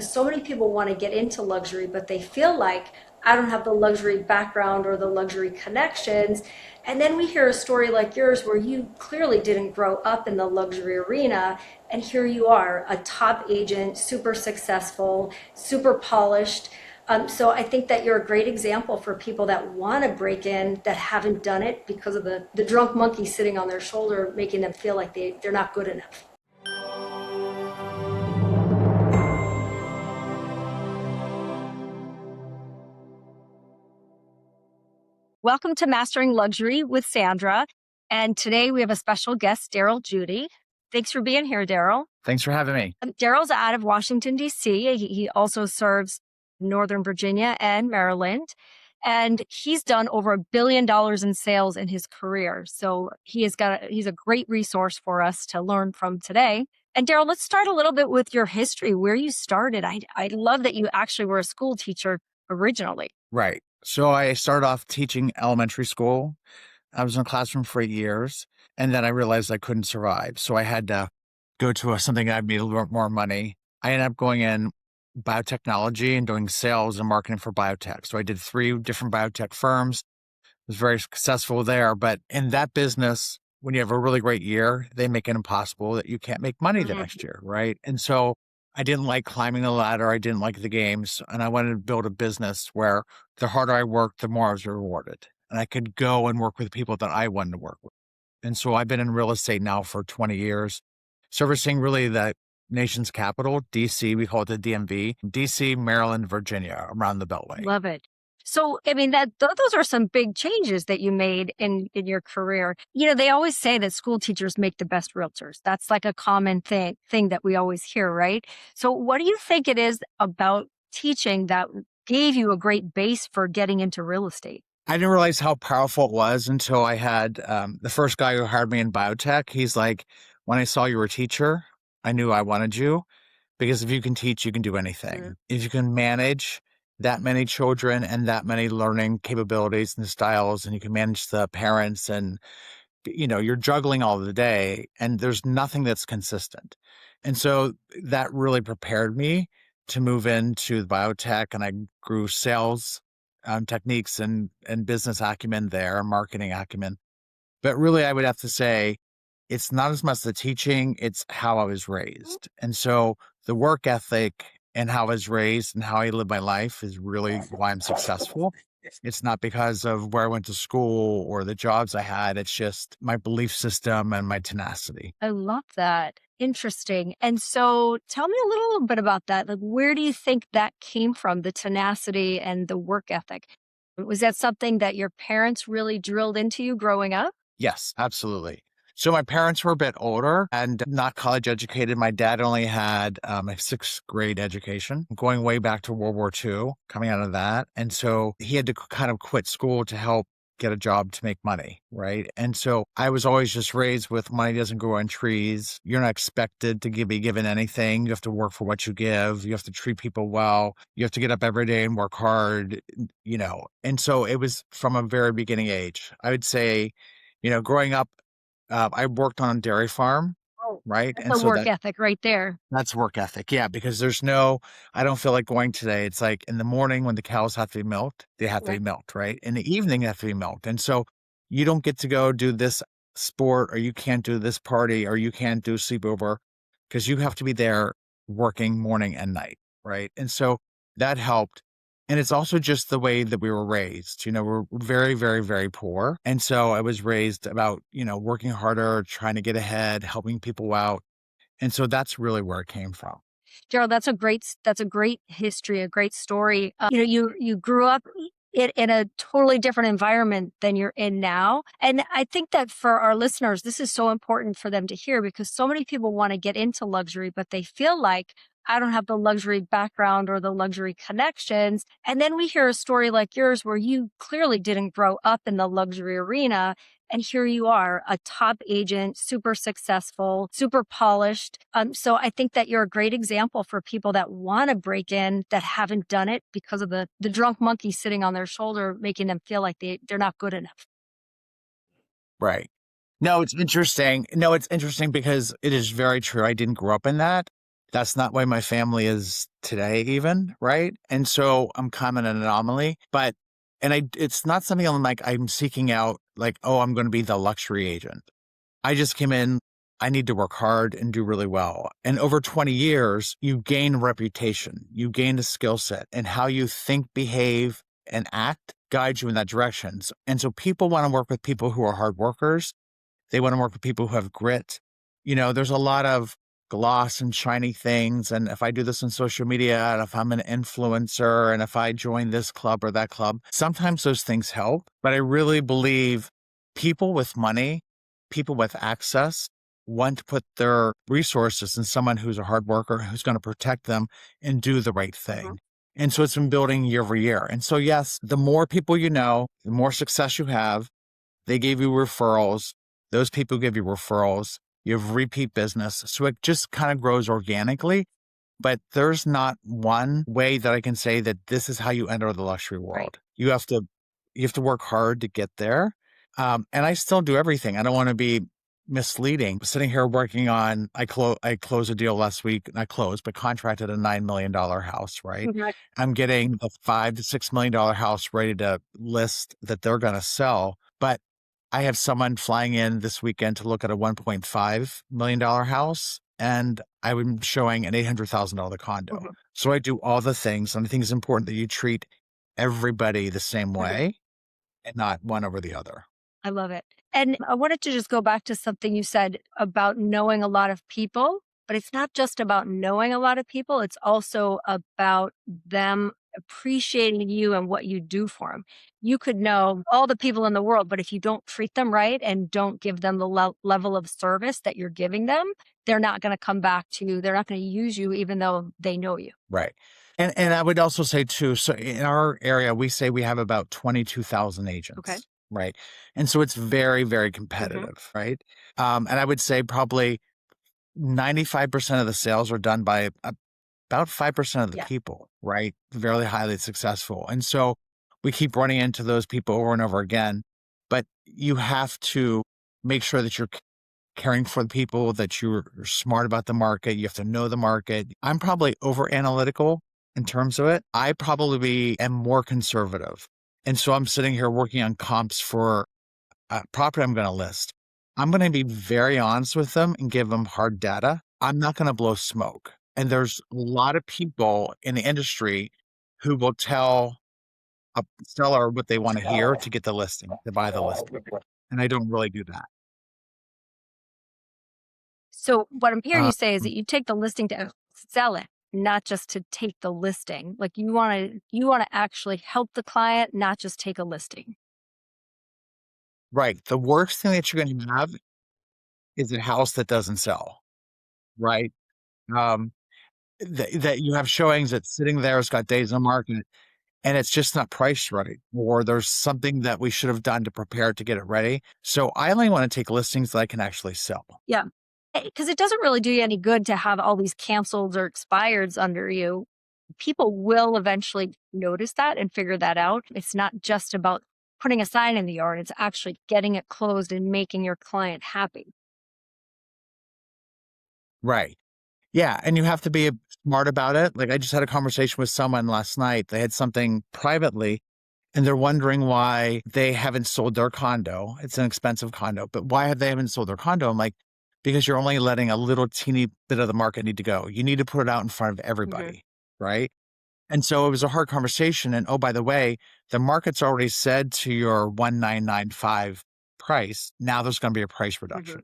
So many people want to get into luxury, but they feel like I don't have the luxury background or the luxury connections. And then we hear a story like yours where you clearly didn't grow up in the luxury arena. And here you are, a top agent, super successful, super polished. So I think that you're a great example for people that want to break in that haven't done it because of the drunk monkey sitting on their shoulder, making them feel like they're not good enough. Welcome to Mastering Luxury with Sandra. And today we have a special guest, Daryl Judy. Thanks for being here, Daryl. Thanks for having me. Daryl's out of Washington, D.C. He also serves Northern Virginia and Maryland. And he's done over $1 billion in sales in his career. So he's a great resource for us to learn from today. And Daryl, let's start a little bit with your history, where you started. I love that you actually were a school teacher originally. Right. So I started off teaching elementary school. I was in a classroom for 8 years, and then I realized I couldn't survive. So I had to go to something that made a little bit more money. I ended up going in biotechnology and doing sales and marketing for biotech. So I did 3 different biotech firms. Was very successful there. But in that business, when you have a really great year, they make it impossible that you can't make money the next year, right? And so I didn't like climbing the ladder. I didn't like the games. And I wanted to build a business where the harder I worked, the more I was rewarded. And I could go and work with people that I wanted to work with. And so I've been in real estate now for 20 years, servicing really the nation's capital, DC, we call it the DMV, DC, Maryland, Virginia, around the Beltway. Love it. So, I mean, those are some big changes that you made in your career. You know, they always say that school teachers make the best realtors. That's like a common thing that we always hear, right? So what do you think it is about teaching that gave you a great base for getting into real estate? I didn't realize how powerful it was until I had the first guy who hired me in biotech. He's like, when I saw you were a teacher, I knew I wanted you because if you can teach, you can do anything. Mm. If you can manage that many children and that many learning capabilities and styles, and you can manage the parents and, you're juggling all the day and there's nothing that's consistent. And so that really prepared me to move into the biotech, and I grew sales techniques and business acumen there, marketing acumen. But really, I would have to say it's not as much the teaching, it's how I was raised. And so the work ethic and how I was raised and how I live my life is really why I'm successful. It's not because of where I went to school or the jobs I had. It's just my belief system and my tenacity. I love that. Interesting. And so tell me a little bit about that. Like, where do you think that came from, the tenacity and the work ethic? Was that something that your parents really drilled into you growing up? Yes, absolutely. So my parents were a bit older and not college educated. My dad only had a 6th grade education, going way back to World War II, coming out of that. And so he had to kind of quit school to help get a job to make money, right? And so I was always just raised with money doesn't grow on trees. You're not expected to be given anything. You have to work for what you give. You have to treat people well. You have to get up every day and work hard, And so it was from a very beginning age. I would say, growing up, I worked on a dairy farm, Oh, right? that's And a so work ethic right there. that's work ethic. Yeah, because I don't feel like going today. It's like in the morning when the cows have to be milked, they have to be Right. milked, right? In the evening, they have to be milked. And so you don't get to go do this sport or you can't do this party or you can't do sleepover because you have to be there working morning and night, right? And so that helped. And it's also just the way that we were raised. We're very, very, very poor. And so I was raised about, working harder, trying to get ahead, helping people out. And so that's really where it came from. Gerald, that's a great history, a great story. You grew up in a totally different environment than you're in now. And I think that for our listeners, this is so important for them to hear because so many people want to get into luxury, but they feel like I don't have the luxury background or the luxury connections. And then we hear a story like yours where you clearly didn't grow up in the luxury arena. And here you are, a top agent, super successful, super polished. So I think that you're a great example for people that want to break in that haven't done it because of the drunk monkey sitting on their shoulder, making them feel like they're not good enough. Right. No, it's interesting. No, it's interesting because it is very true. I didn't grow up in that. That's not why my family is today even, right? And so I'm kind of an anomaly, but it's not something I'm seeking out like, oh, I'm going to be the luxury agent. I just came in. I need to work hard and do really well. And over 20 years, you gain reputation, you gain a skill set, and how you think, behave, and act guides you in that direction. And so people want to work with people who are hard workers. They want to work with people who have grit. There's a lot of gloss and shiny things. And if I do this on social media, and if I'm an influencer, and if I join this club or that club, sometimes those things help. But I really believe people with money, people with access, want to put their resources in someone who's a hard worker, who's going to protect them and do the right thing. And so it's been building year over year. And so, yes, the more people you know, the more success you have. They gave you referrals. Those people give you referrals. You have repeat business. So it just kind of grows organically. But there's not one way that I can say that this is how you enter the luxury world. Right. You have to work hard to get there. And I still do everything. I don't want to be misleading. Sitting here working on, I closed a deal last week, not closed, but contracted a $9 million house, right? I'm getting a $5 to $6 million house ready to list that they're going to sell. But I have someone flying in this weekend to look at a $1.5 million house, and I'm showing an $800,000 condo. So I do all the things, and I think it's important that you treat everybody the same way and not one over the other. I love it. And I wanted to just go back to something you said about knowing a lot of people, but it's not just about knowing a lot of people. It's also about them appreciating you and what you do for them. You could know all the people in the world, but if you don't treat them right and don't give them the level of service that you're giving them, they're not going to come back to you. They're not going to use you, even though they know you. Right. And I would also say too, so in our area, we say we have about 22,000 agents. Okay. Right. And so it's very, very competitive. Right. And I would say probably 95% of the sales are done by about 5% of the people, right? Very highly successful. And so we keep running into those people over and over again. But you have to make sure that you're caring for the people, that you're smart about the market. You have to know the market. I'm probably over analytical in terms of it. I probably am more conservative. And so I'm sitting here working on comps for a property I'm going to list. I'm going to be very honest with them and give them hard data. I'm not going to blow smoke. And there's a lot of people in the industry who will tell a seller what they want to hear to get the listing, to buy the listing. And I don't really do that. So what I'm hearing you say is that you take the listing to sell it, not just to take the listing. Like you want to actually help the client, not just take a listing. Right. The worst thing that you're going to have is a house that doesn't sell. Right. That you have showings that's sitting there, it's got days on market, and it's just not priced right, or there's something that we should have done to prepare to get it ready. So I only want to take listings that I can actually sell. Yeah. Because it doesn't really do you any good to have all these canceled or expireds under you. People will eventually notice that and figure that out. It's not just about putting a sign in the yard. It's actually getting it closed and making your client happy. Right. Yeah. And you have to be smart about it. Like I just had a conversation with someone last night. They had something privately and they're wondering why they haven't sold their condo. It's an expensive condo, but why have they haven't sold their condo? I'm like, because you're only letting a little teeny bit of the market need to go. You need to put it out in front of everybody. Right. And so it was a hard conversation. And oh, by the way, the market's already said to your 1995 price, now there's going to be a price reduction.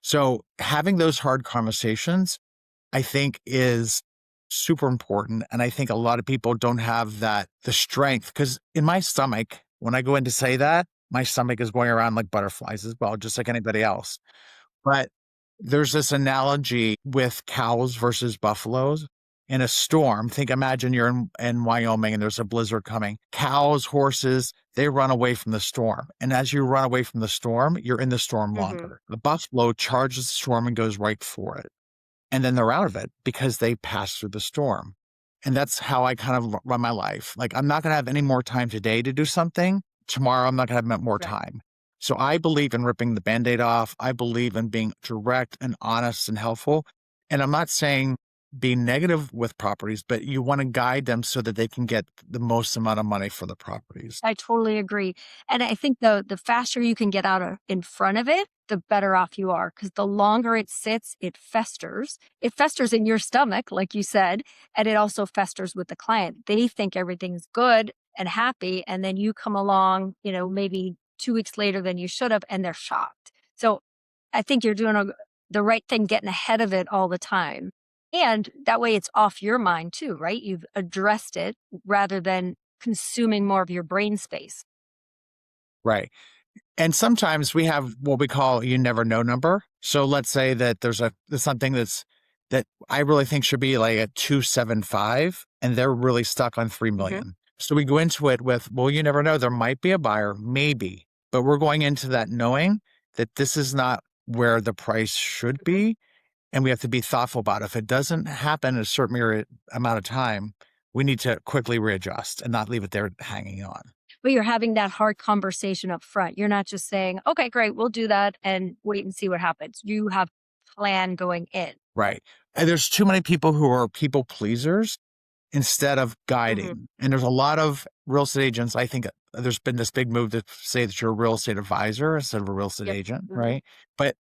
So having those hard conversations, I think is super important. And I think a lot of people don't have the strength, because in my stomach, when I go in to say that, my stomach is going around like butterflies as well, just like anybody else. But there's this analogy with cows versus buffaloes. In a storm, imagine you're in Wyoming and there's a blizzard coming. Cows, horses, they run away from the storm. And as you run away from the storm, you're in the storm longer. The buffalo charges the storm and goes right for it. And then they're out of it because they passed through the storm. And that's how I kind of run my life. Like, I'm not going to have any more time today to do something. Tomorrow, I'm not going to have more time. So I believe in ripping the Band-Aid off. I believe in being direct and honest and helpful. And I'm not saying be negative with properties, but you want to guide them so that they can get the most amount of money for the properties. I totally agree. And I think the faster you can get in front of it, the better off you are, because the longer it sits, it festers. It festers in your stomach, like you said, and it also festers with the client. They think everything's good and happy, and then you come along, maybe 2 weeks later than you should have, and they're shocked. So I think you're doing the right thing, getting ahead of it all the time. And that way it's off your mind too, right? You've addressed it rather than consuming more of your brain space. Right. And sometimes we have what we call you never know number. So let's say that there's something that I really think should be like a 275 and they're really stuck on 3 million. So we go into it with, well, you never know. There might be a buyer, maybe, but we're going into that knowing that this is not where the price should be. And we have to be thoughtful about it. If it doesn't happen in a certain amount of time, we need to quickly readjust and not leave it there hanging on. But you're having that hard conversation up front. You're not just saying, okay, great, we'll do that and wait and see what happens. You have plan going in. Right. And there's too many people who are people pleasers instead of guiding. And there's a lot of real estate agents. I think there's been this big move to say that you're a real estate advisor instead of a real estate agent, right? But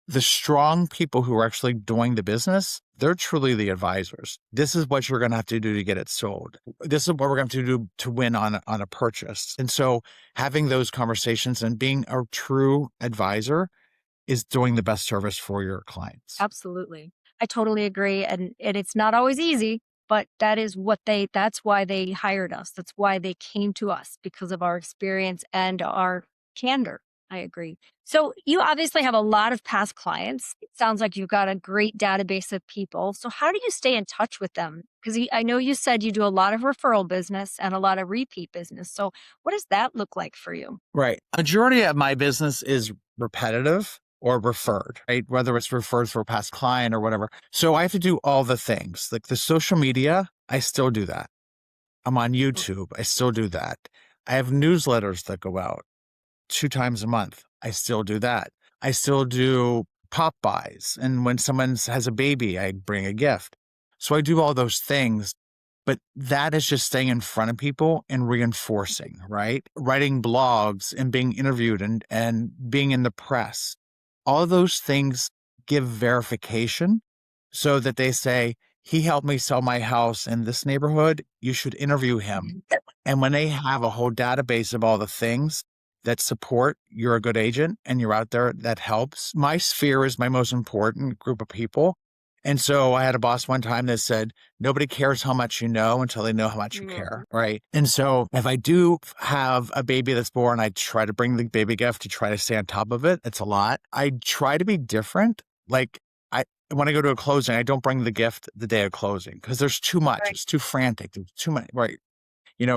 the strong people who are actually doing the business, they're truly the advisors. This is what you're going to have to do to get it sold. This is what we're going to have to do to win on a purchase. And so having those conversations and being a true advisor is doing the best service for your clients. Absolutely. I totally agree. And it's not always easy, but that's why they hired us. That's why they came to us, because of our experience and our candor. I agree. So you obviously have a lot of past clients. It sounds like you've got a great database of people. So how do you stay in touch with them? Because I know you said you do a lot of referral business and a lot of repeat business. So what does that look like for you? Right. Majority of my business is repetitive or referred, right? Whether it's referred for a past client or whatever. So I have to do all the things. Like the social media, I still do that. I'm on YouTube. I still do that. I have newsletters that go out 2 times a month. I still do that. I still do pop buys. And when someone has a baby, I bring a gift. So I do all those things, but that is just staying in front of people and reinforcing, right? Writing blogs and being interviewed and being in the press. All of those things give verification so that they say, he helped me sell my house in this neighborhood. You should interview him. And when they have a whole database of all the things that support you're a good agent and you're out there, that helps. My sphere is my most important group of people. And so I had a boss one time that said, nobody cares how much you know until they know how much you care, right? And so if I do have a baby that's born, I try to bring the baby gift to try to stay on top of it. It's a lot. I try to be different. Like when I go to a closing, I don't bring the gift the day of closing because there's too much. Right. It's too frantic. There's too many, right?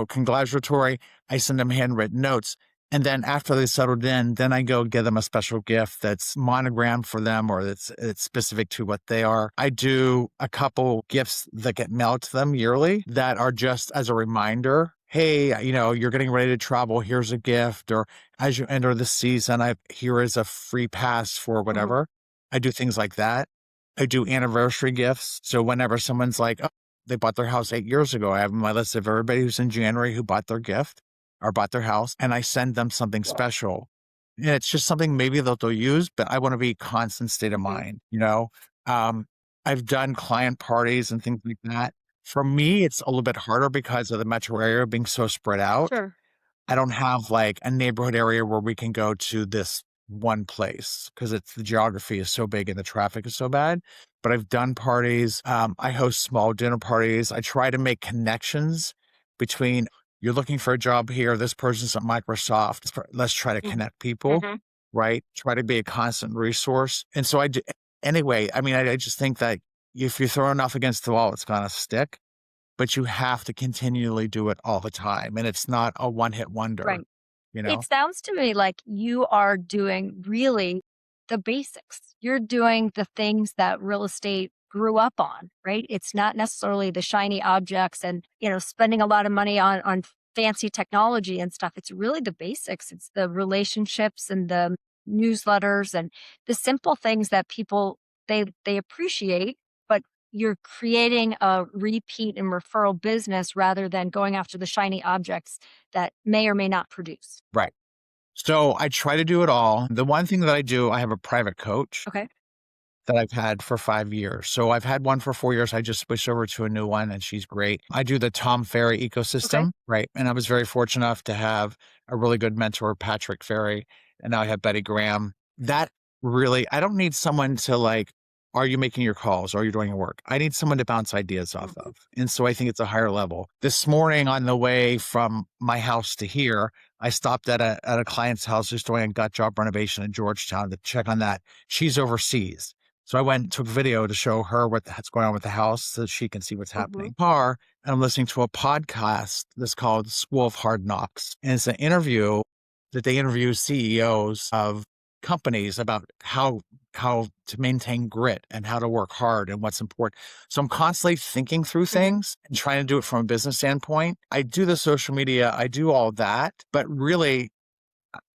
Congratulatory. I send them handwritten notes. And then after they settled in, then I go give them a special gift that's monogrammed for them or it's specific to what they are. I do a couple gifts that get mailed to them yearly that are just as a reminder. Hey, you're getting ready to travel. Here's a gift. Or as you enter the season, here is a free pass for whatever. I do things like that. I do anniversary gifts. So whenever someone's like, oh, they bought their house 8 years ago, I have my list of everybody who's in January who bought their gift or bought their house, and I send them something special. And it's just something maybe that they'll use, but I want to be constant state of mind, I've done client parties and things like that. For me, it's a little bit harder because of the metro area being so spread out. Sure. I don't have like a neighborhood area where we can go to this one place because the geography is so big and the traffic is so bad. But I've done parties. I host small dinner parties. I try to make connections between you're looking for a job here. This person's at Microsoft. Let's try to connect people, right? Try to be a constant resource. And so I do. Anyway, I just think that if you throw enough against the wall, it's going to stick. But you have to continually do it all the time. And it's not a one-hit wonder. Right. It sounds to me like you are doing really the basics. You're doing the things that real estate grew up on, right? It's not necessarily the shiny objects and, spending a lot of money on fancy technology and stuff. It's really the basics. It's the relationships and the newsletters and the simple things that people, they appreciate, but you're creating a repeat and referral business rather than going after the shiny objects that may or may not produce. Right. So I try to do it all. The one thing that I do, I have a private coach Okay. that I've had for 5 years. So I've had one for 4 years. I just switched over to a new one and she's great. I do the Tom Ferry Okay. ecosystem, right? And I was very fortunate enough to have a really good mentor, Patrick Ferry, and now I have Betty Graham. That really, I don't need someone to like, are you making your calls? Are you doing your work? I need someone to bounce ideas off of. And so I think it's a higher level. This morning on the way from my house to here, I stopped at a client's house who's doing a gut job renovation in Georgetown to check on that. She's overseas. So I went and took video to show her what's going on with the house so she can see what's happening. Car, and I'm listening to a podcast that's called School of Hard Knocks. And it's an interview that they interview CEOs of companies about how to maintain grit and how to work hard and what's important. So I'm constantly thinking through things and trying to do it from a business standpoint. I do the social media, I do all that, but really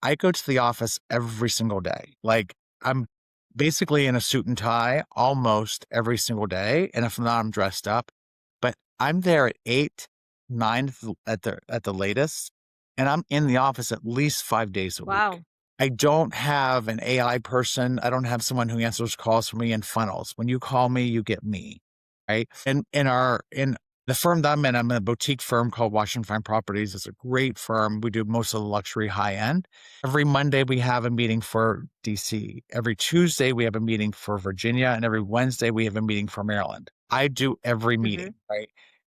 I go to the office every single day. Like I'm basically in a suit and tie almost every single day. And if not, I'm dressed up, but I'm there at 8, 9 at the latest. And I'm in the office at least 5 days a Wow. week. I don't have an AI person. I don't have someone who answers calls for me in funnels. When you call me, you get me, right? And in the firm that I'm in a boutique firm called Washington Fine Properties. It's a great firm. We do most of the luxury high end. Every Monday, we have a meeting for DC. Every Tuesday, we have a meeting for Virginia. And every Wednesday, we have a meeting for Maryland. I do every meeting, right?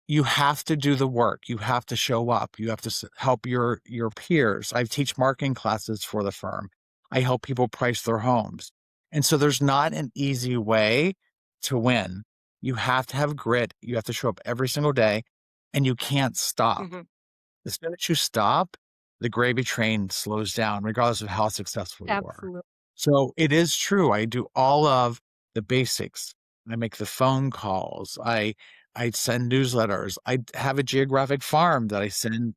You have to do the work. You have to show up. You have to help your peers. I teach marketing classes for the firm. I help people price their homes. And so there's not an easy way to win. You have to have grit. You have to show up every single day and you can't stop. The minute you stop, the gravy train slows down, regardless of how successful you are. Absolutely. So it is true. I do all of the basics. I make the phone calls. I send newsletters. I have a geographic farm that I send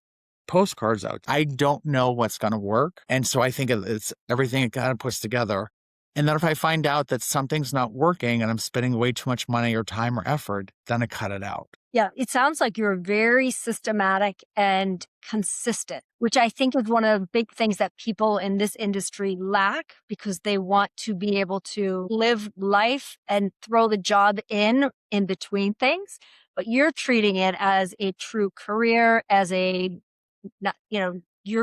postcards out. I don't know what's going to work. And so I think it's everything it kind of puts together. And then if I find out that something's not working and I'm spending way too much money or time or effort, then I cut it out. Yeah, it sounds like you're very systematic and consistent, which I think is one of the big things that people in this industry lack because they want to be able to live life and throw the job in between things. But you're treating it as a true career, as you're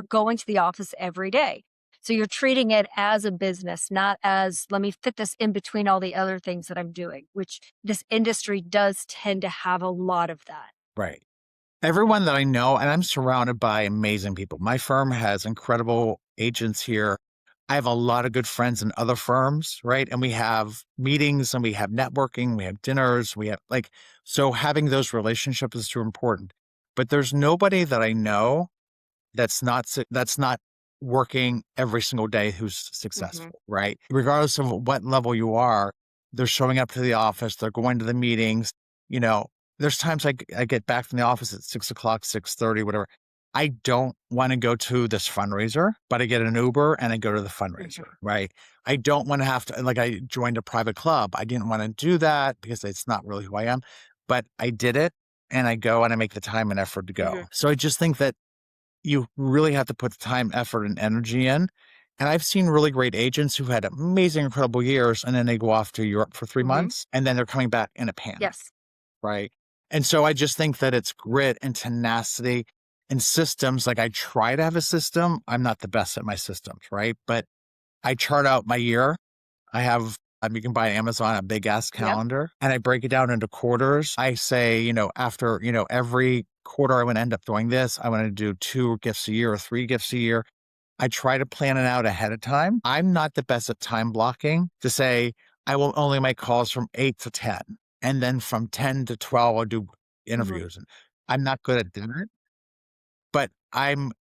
going to the office every day. So you're treating it as a business, not as, let me fit this in between all the other things that I'm doing, which this industry does tend to have a lot of that. Right. Everyone that I know, and I'm surrounded by amazing people. My firm has incredible agents here. I have a lot of good friends in other firms, right? And we have meetings and we have networking, we have dinners, so having those relationships is too important. But there's nobody that I know that's not working every single day who's successful, right? Regardless of what level you are, they're showing up to the office, they're going to the meetings. There's times I get back from the office at 6 o'clock, 6:30, whatever. I don't want to go to this fundraiser, but I get an Uber and I go to the fundraiser, right? I don't want to have to, I joined a private club. I didn't want to do that because it's not really who I am, but I did it and I go and I make the time and effort to go. So I just think that you really have to put the time, effort, and energy in. And I've seen really great agents who've had amazing, incredible years, and then they go off to Europe for 3 months, and then they're coming back in a panic. Yes. Right. And so I just think that it's grit and tenacity and systems. Like I try to have a system. I'm not the best at my systems, right? But I chart out my year. I have, you can buy Amazon a big ass calendar and I break it down into quarters. I say, after, every quarter I want to end up doing this. I want to do 2 gifts a year or 3 gifts a year. I try to plan it out ahead of time. I'm not the best at time blocking to say I will only make calls from 8 to 10. And then from 10 to 12, I'll do interviews. And I'm not good at that, but I'm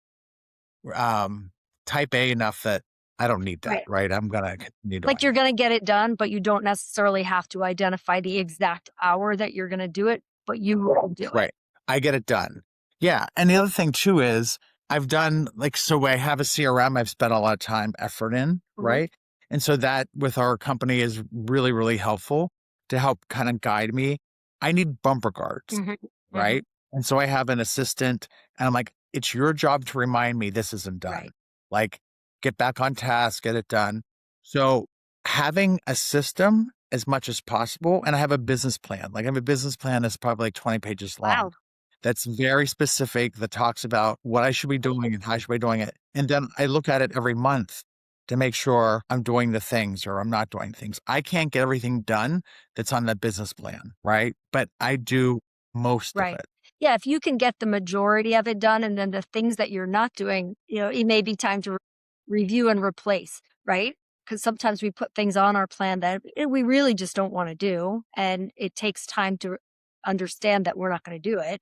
type A enough that I don't need that, right? I'm going to continue doing you're going to get it done, but you don't necessarily have to identify the exact hour that you're going to do it, but you will do it. Right. I get it done. Yeah. And the other thing too is I've done so I have a CRM I've spent a lot of time, effort in, right? And so that with our company is really, really helpful to help kind of guide me. I need bumper guards, Mhm. Mhm. right? And so I have an assistant and I'm like, it's your job to remind me this isn't done. Right. Like, get back on task, get it done. So having a system as much as possible, and I have a business plan. Like I have a business plan that's probably like 20 pages long. Wow. That's very specific, that talks about what I should be doing and how I should be doing it. And then I look at it every month to make sure I'm doing the things or I'm not doing things. I can't get everything done that's on the business plan, right? But I do most of Right. it. Yeah, if you can get the majority of it done and then the things that you're not doing, it may be time to review and replace, right? Because sometimes we put things on our plan that we really just don't want to do. And it takes time to understand that we're not going to do it.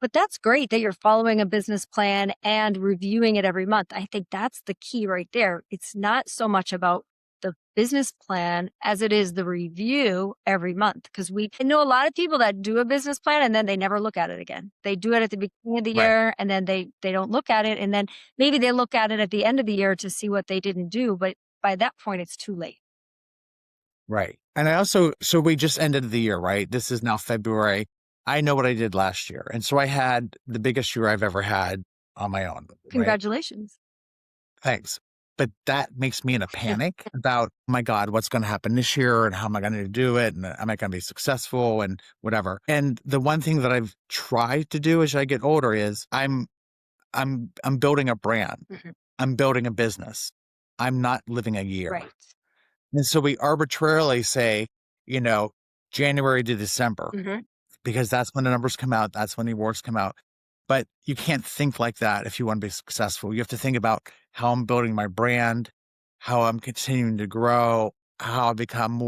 But that's great that you're following a business plan and reviewing it every month. I think that's the key right there. It's not so much about the business plan as it is the review every month. Because I know a lot of people that do a business plan and then they never look at it again. They do it at the beginning of the Right. year and then they don't look at it. And then maybe they look at it at the end of the year to see what they didn't do. But by that point, it's too late. Right. And I also, so we just ended the year, right? This is now February. I know what I did last year. And so I had the biggest year I've ever had on my own, right? Congratulations. Thanks. But that makes me in a panic about, oh my God, what's going to happen this year and how am I going to do it? And am I going to be successful and whatever? And the one thing that I've tried to do as I get older is I'm building a brand. Mhm. I'm building a business. I'm not living a year. Right. And so we arbitrarily say, you know, January to December, Mhm. because that's when the numbers come out. That's when the awards come out. But you can't think like that if you want to be successful. You have to think about how I'm building my brand, how I'm continuing to grow, how I become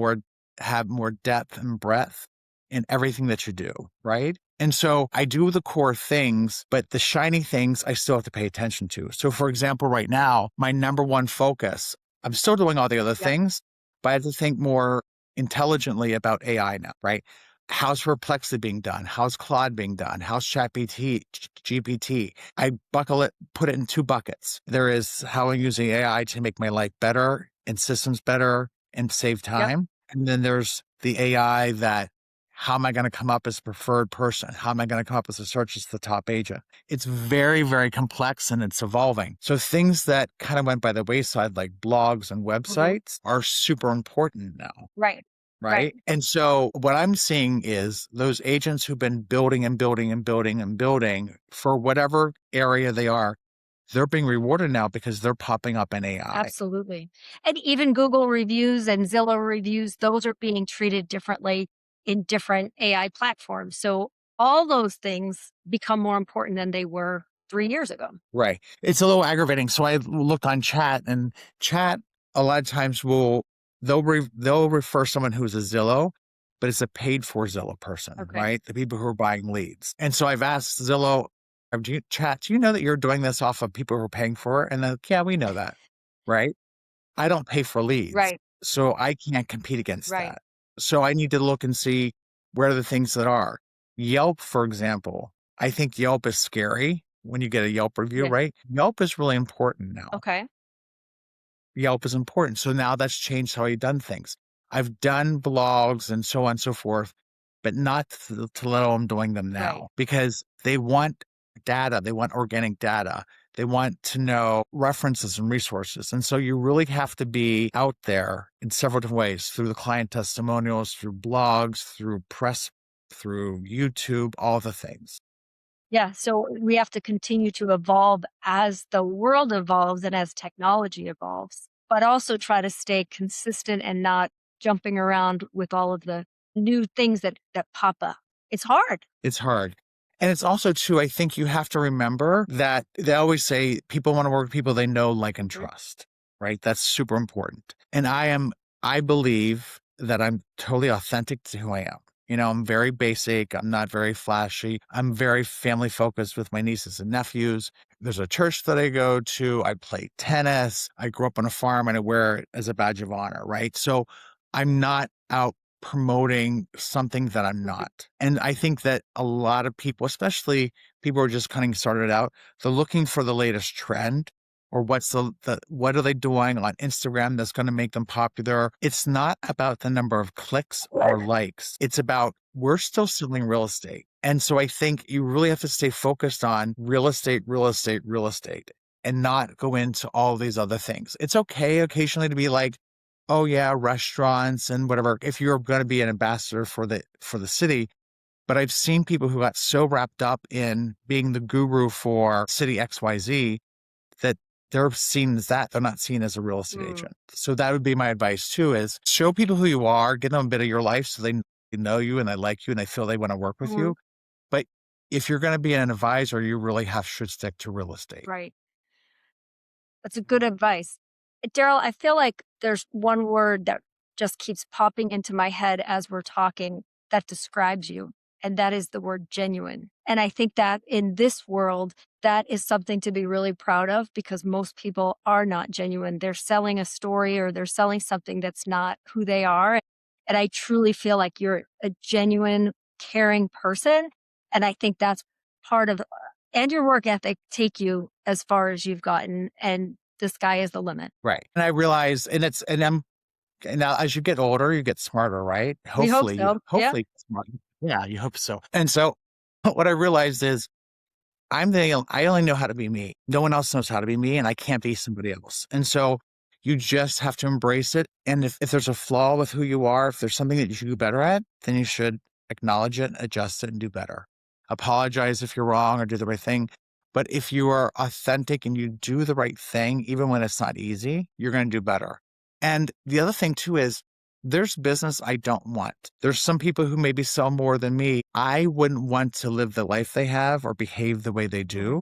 have more depth and breadth in everything that you do. Right. And so I do the core things, but the shiny things I still have to pay attention to. So, for example, right now, my number one focus, I'm still doing all the other Yep. things, but I have to think more intelligently about AI now, right? How's Perplexity being done? How's Claude being done? How's GPT? I put it in two buckets. There is how I'm using AI to make my life better and systems better and save Yep. time. And then there's the AI that, how am I going to come up as a preferred person? How am I going to come up as a search as the top agent? It's very, very complex and it's evolving. So things that kind of went by the wayside, like blogs and Mhm. websites, are super important now. Right. Right. Right. And so what I'm seeing is those agents who've been building and building and building and building for whatever area they are, they're being rewarded now because they're popping up in AI. Absolutely. And even Google reviews and Zillow reviews, those are being treated differently in different AI platforms. So all those things become more important than they were 3 years ago. Right. It's a little aggravating. So I looked on chat, and chat a lot of times they'll refer someone who's a Zillow, but it's a paid for Zillow person, Okay. right? The people who are buying leads. And so I've asked Zillow, chat, do you know that you're doing this off of people who are paying for it? And they're like, yeah, we know that. Right. I don't pay for leads, Right. so I can't compete against Right. that. So I need to look and see where are the things that are. Yelp, for example, I think Yelp is scary when you get a Yelp review, Yeah. right? Yelp is really important now. Okay. Yelp is important. So now that's changed how I've done things. I've done blogs and so on and so forth, but not to let I'm doing them Right. now because they want data. They want organic data. They want to know references and resources. And so you really have to be out there in several different ways through the client testimonials, through blogs, through press, through YouTube, all the things. Yeah. So we have to continue to evolve as the world evolves and as technology evolves, but also try to stay consistent and not jumping around with all of the new things that pop up. It's hard. It's hard. And it's also too, I think you have to remember that they always say people want to work with people they know, like, and Mhm. trust, right? That's super important. And I believe that I'm totally authentic to who I am. I'm very basic. I'm not very flashy. I'm very family focused with my nieces and nephews. There's a church that I go to. I play tennis. I grew up on a farm and I wear it as a badge of honor, right? So I'm not out promoting something that I'm Mhm. not. And I think that a lot of people, especially people who are just kind of started out, they're looking for the latest trend or what are they doing on Instagram that's going to make them popular. It's not about the number of clicks or likes. It's about we're still selling real estate. And so I think you really have to stay focused on real estate, real estate, real estate, and not go into all these other things. It's okay occasionally to be like, oh yeah, restaurants and whatever, if you're going to be an ambassador for the city. But I've seen people who got so wrapped up in being the guru for city XYZ that they're seen as that. They're not seen as a real estate agent. So that would be my advice too, is show people who you are, give them a bit of your life so they know you and they like you and they feel they want to work with you. But if you're going to be an advisor, you really should stick to real estate. Right. That's a good advice. Daryl, I feel like there's one word that just keeps popping into my head as we're talking that describes you, and that is the word genuine. And I think that in this world, that is something to be really proud of, because most people are not genuine. They're selling a story or they're selling something that's not who they are. And I truly feel like you're a genuine, caring person. And I think that's part of, and your work ethic take you as far as you've gotten. And the sky is the limit. Right. And I realize, and now as you get older, you get smarter, right? We hope Hopefully, so. hopefully smart. Yeah, you hope so. And so what I realized is I only know how to be me. No one else knows how to be me, and I can't be somebody else. And so you just have to embrace it. And if there's a flaw with who you are, if there's something that you should do better at, then you should acknowledge it, adjust it, and do better. Apologize if you're wrong or do the right thing. But if you are authentic and you do the right thing, even when it's not easy, you're going to do better. And the other thing too is there's business I don't want. There's some people who maybe sell more than me. I wouldn't want to live the life they have or behave the way they do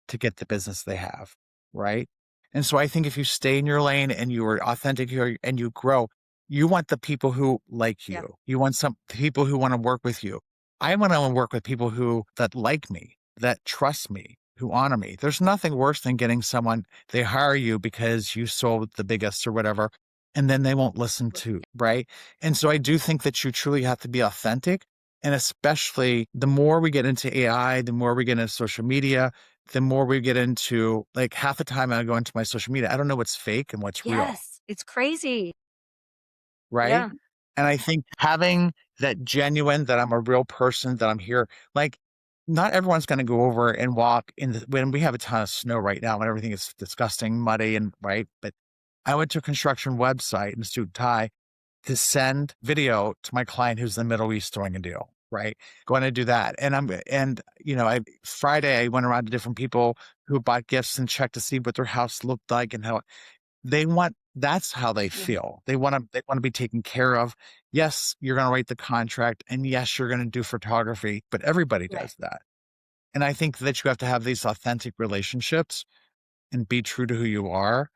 to get the business they have, right? And so I think if you stay in your lane and you are authentic and you grow, you want the people who like you. Yeah. You want some people who want to work with you. I want to work with people that like me, that trust me, who honor me. There's nothing worse than getting someone, they hire you because you sold the biggest or whatever, and then they won't listen to, right? And so I do think that you truly have to be authentic. And especially the more we get into AI, the more we get into social media, the more we get into, like, half the time I go into my social media, I don't know what's fake and what's real, Yes, it's crazy. right? Yeah. And I think having that genuine, that I'm a real person, that I'm here, like, not everyone's going to go over and walk when we have a ton of snow right now and everything is disgusting, muddy, and right. But I went to a construction website in suit and tie to send video to my client who's in the Middle East doing a deal, right? Going to do that. Friday I went around to different people who bought gifts and checked to see what their house looked like and how that's how they feel. They want to be taken care of. Yes, you're going to write the contract, and yes, you're going to do photography, but everybody does that. And I think that you have to have these authentic relationships and be true to who you are,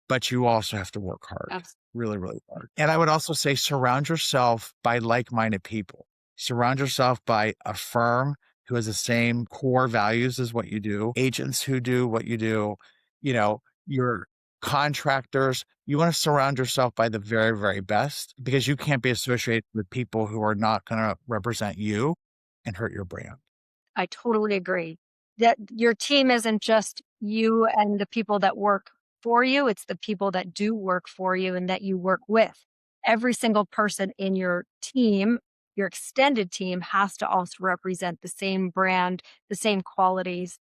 but you also have to work hard, really, really hard. And I would also say surround yourself by like-minded people. Surround yourself by a firm who has the same core values as what you do, agents who do what you do, your contractors. You want to surround yourself by the very, very best, because you can't be associated with people who are not going to represent you and hurt your brand. I totally agree that your team isn't just you and the people that work for you. It's the people that do work for you and that you work with. Every single person in your team, your extended team, has to also represent the same brand, the same qualities,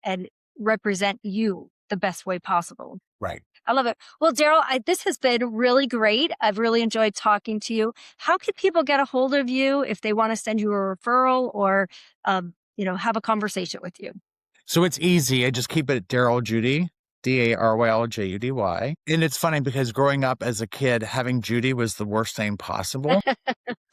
and represent you the best way possible. Right. I love it. Well, Daryl, this has been really great. I've really enjoyed talking to you. How can people get a hold of you if they want to send you a referral or, have a conversation with you? So it's easy. I just keep it Daryl Judy, Daryljudy. And it's funny because growing up as a kid, having Judy was the worst name possible.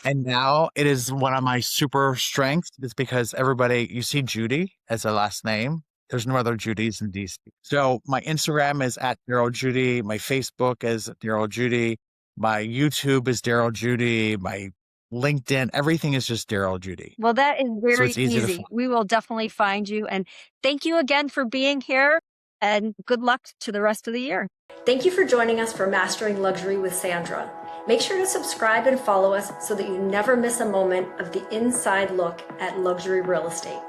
And now it is one of my super strengths. It's because you see Judy as a last name. There's no other Judys in DC. So my Instagram is at Daryl Judy. My Facebook is Daryl Judy. My YouTube is Daryl Judy. My LinkedIn, everything is just Daryl Judy. Well, that is very So it's easy to find. We will definitely find you. And thank you again for being here. And good luck to the rest of the year. Thank you for joining us for Mastering Luxury with Sandra. Make sure to subscribe and follow us so that you never miss a moment of the inside look at luxury real estate.